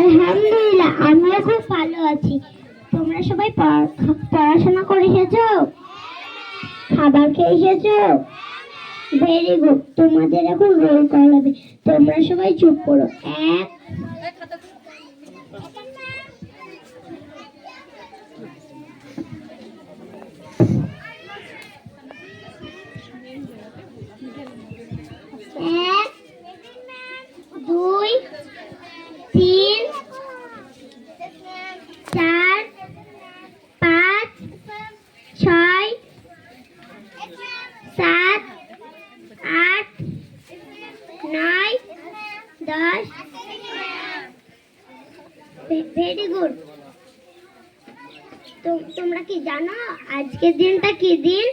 আলহামদুলিল্লাহ, আমিও খুব ভালো আছি। তোমরা সবাই পড়াশোনা করে এসেছো? খাবার খেয়ে এসেছো? Very good. তোমাদের এখন রোল কল হবে। তোমরা সবাই চুপ করো। এক, দুই, তিন, চার, পাঁচ, ছয়, সাত, আট, নয়, 10। Very good. তোমরা কি জানো আজকের দিনটা কি দিন?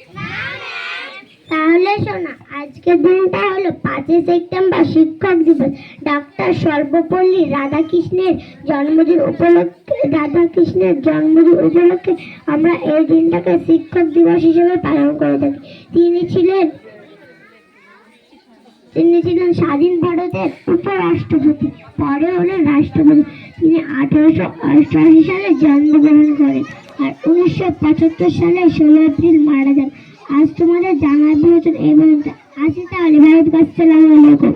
তাহলে শোনো, আজকের দিনটা হলো 5 সেপ্টেম্বর, শিক্ষক দিবস। ডক্টর সর্বপল্লী রাধাকৃষ্ণের জন্মদিন উপলক্ষে আমরা এই দিনটাকে শিক্ষক দিবস হিসেবে পালন করে থাকি। তিনি ছিলেন স্বাধীন ভারতের উপরাষ্ট্রপতি, পরে হলেন রাষ্ট্রপতি। তিনি 1888 সালে জন্মগ্রহণ করেন আর 1975 সালে 16 এপ্রিল মারা যান। আজ তোমাদের জানার প্রয়োজন এই পর্যন্ত। আসি তাহলে, ভারত। আসসালামু আলাইকুম।